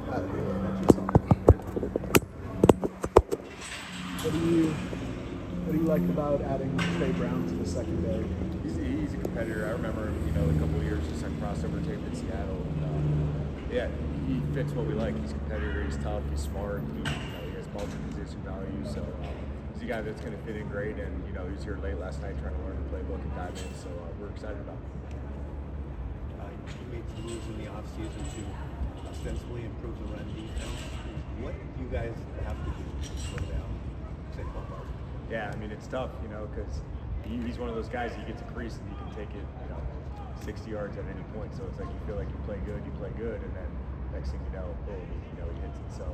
What do you like about adding Trey Brown to the secondary? He's a competitor. I remember, a couple of years since I crossover tape in Seattle. And, yeah, he fits what we like. He's a competitor. He's tough. He's smart. He has multi-position value. So he's a guy that's going to fit in great. And he was here late last night trying to learn the playbook and dive in. So we're excited about him. You made some moves in the offseason to ostensibly improve the run defense. What do you guys have to do to slow down Saquon Barkley? Yeah, I mean, it's tough, because he's one of those guys, he gets a crease and you can take it, 60 yards at any point. So it's like you feel like you play good, and then next thing you know, boom, he hits it. So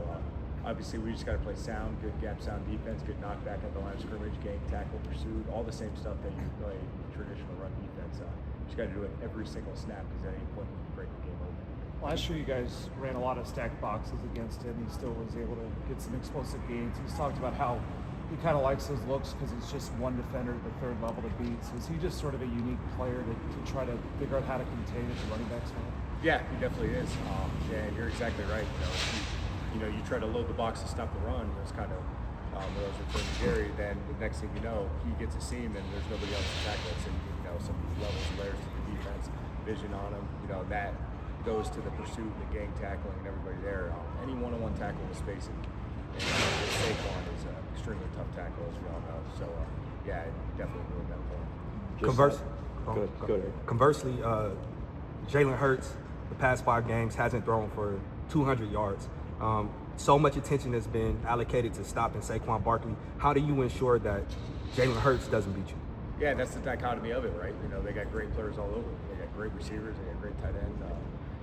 obviously we just got to play sound, good gap sound defense, good knockback at the line of scrimmage, gang tackle, pursuit, all the same stuff that you play traditional run defense. Just got to do it every single snap because at any point you can break the game open. Last year you guys ran a lot of stacked boxes against him. He still was able to get some explosive gains. He's talked about how he kind of likes those looks because he's just one defender at the third level to beat. So is he just sort of a unique player to try to figure out how to contain at the running back spot? Yeah, he definitely is. And you're exactly right. You try to load the box to stop the run. It's kind of what I was referring to Gary. Then the next thing you know, he gets a seam and there's nobody else to tackle it. So some levels, layers to the defense, vision on him. That goes to the pursuit, and the gang tackling, and everybody there. Any one-on-one tackle in space, and Saquon is an extremely tough tackle, as we all know. So, yeah, it definitely really got a point. Conversely, Jalen Hurts, the past 5 games, hasn't thrown for 200 yards. So much attention has been allocated to stopping Saquon Barkley. How do you ensure that Jalen Hurts doesn't beat you? Yeah, that's the dichotomy of it, right? They got great players all over. They got great receivers. They got great tight ends.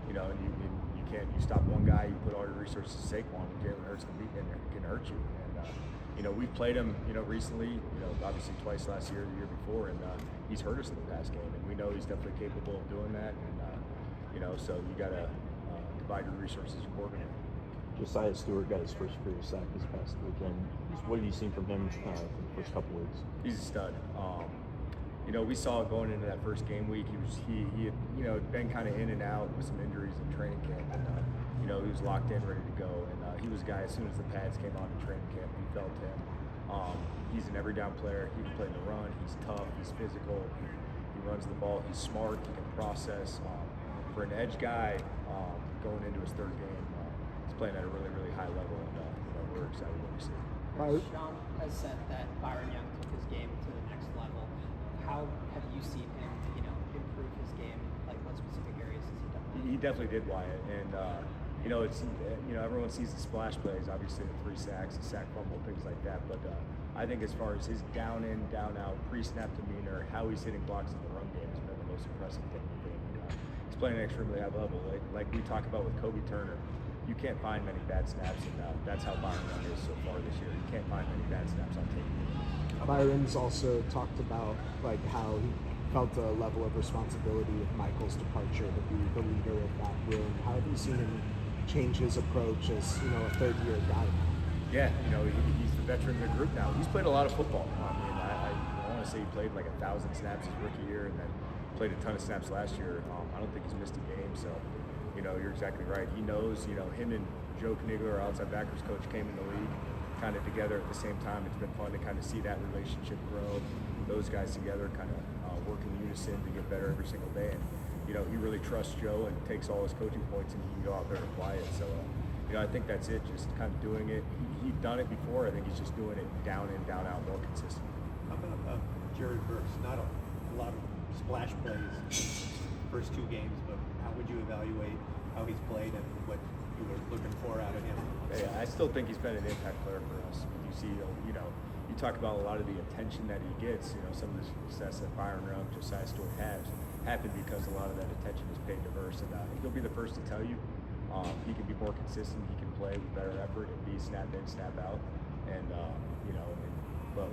And you can't stop one guy. You put all your resources to Saquon, and Jalen Hurts can hurt you. And we've played him, recently. Obviously twice last year, the year before, and he's hurt us in the past game. And we know he's definitely capable of doing that. And so you got to divide your resources accordingly. Josiah Stewart got his first career sack this past weekend. What have you seen from him for the first couple weeks? He's a stud. We saw going into that first game week, he had been kind of in and out with some injuries in training camp, and he was locked in, ready to go. And he was a guy, as soon as the pads came on in training camp, we felt him. He's an every down player. He can play the run. He's tough. He's physical. He runs the ball. He's smart. He can process. For an edge guy, going into his third game, he's playing at a really, really high level, and we're excited what we see. Sean has said that Byron Young took his game to the next level. How have you seen him, improve his game? Like, what specific areas has he done? He definitely did, Wyatt, and it's everyone sees the splash plays, obviously the 3 sacks, the sack fumble, things like that. But I think as far as his down in, down out, pre-snap demeanor, how he's hitting blocks in the run game has been the most impressive thing. He's playing at an extremely high level, like we talk about with Kobe Turner. You can't find many bad snaps, and that's how Byron Young is so far this year. You can't find many bad snaps on tape. Byron's also talked about how he felt a level of responsibility with Michael's departure to be the leader of that room. How have you seen him change his approach as a third-year guy now? Yeah, he's the veteran of the group now. He's played a lot of football. I want to say he played like 1,000 snaps his rookie year, and then played a ton of snaps last year. I don't think he's missed a game, so you're exactly right. He knows, him and Joe Knigler, our outside backers coach, came in the league kind of together at the same time. It's been fun to kind of see that relationship grow. Those guys together kind of work in unison to get better every single day. And, he really trusts Joe and takes all his coaching points, and he can go out there and apply it. So, I think that's it, just kind of doing it. He'd done it before. I think he's just doing it down in, down out more consistently. How about Jared Verse? Not a lot of splash plays first 2 games, but how would you evaluate how he's played and what you were looking for out of him? Yeah, I still think he's been an impact player for us. You see, you talk about a lot of the attention that he gets. Some of the success that Byron Young, Josiah Stewart has happened because a lot of that attention is paid to Verse, and he'll be the first to tell you he can be more consistent. He can play with better effort and be snap in, snap out, but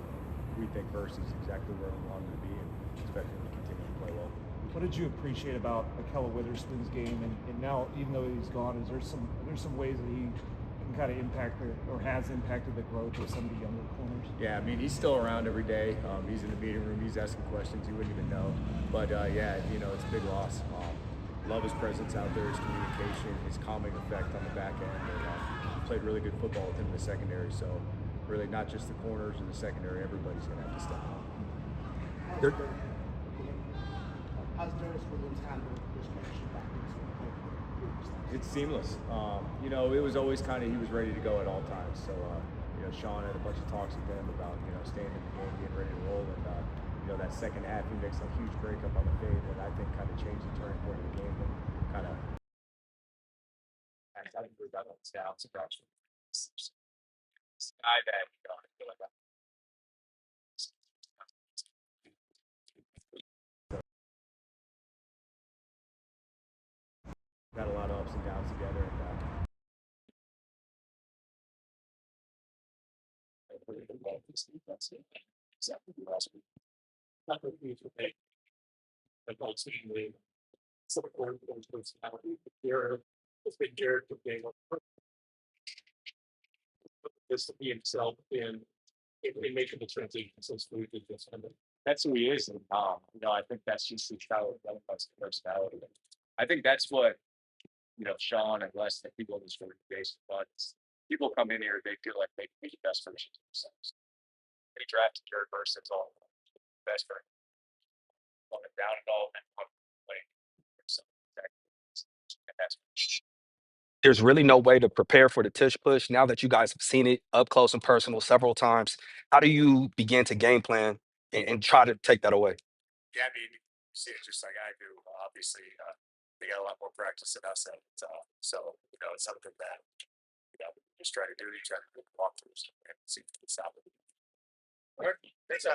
we think Verse is exactly where we want him to be, and expect him to continue to play well. What did you appreciate about Ahkello Witherspoon's game? And now, even though he's gone, is there some ways that he can kind of impact or has impacted the growth of some of the younger corners? Yeah, he's still around every day. He's in the meeting room. He's asking questions you wouldn't even know. But it's a big loss. love his presence out there, his communication, his calming effect on the back end. And played really good football with him in the secondary. So really, not just the corners or the secondary, everybody's going to have to step up. There- How's Darius Williams handled this transition back into It's seamless. You know, it was always kind of he was ready to go at all times. So you know, Sean had a bunch of talks with him about staying in the game, getting ready to roll, and you know that second half he makes a huge breakup on the fade that I think kind of changed the turning point of the game and kind of. I think we got on scouts approximately. I bet I feel like that. Got a lot of ups and downs together, and that's who he is. And you know, I think that's just his personality. I think that's what Sean and Les and people in this organization. But people come in here, they feel like they can be the best version of themselves. They drafted Jared Verse, that's all best for him. Down at all and playing himself. And that's There's really no way to prepare for the tush push now that you guys have seen it up close and personal several times. How do you begin to game plan and try to take that away? yeah, I mean, you see it just like I do. Obviously, they got a lot more practice than us, and so it's something that just try to do. You try to walk through and see if it's out. All right, thanks,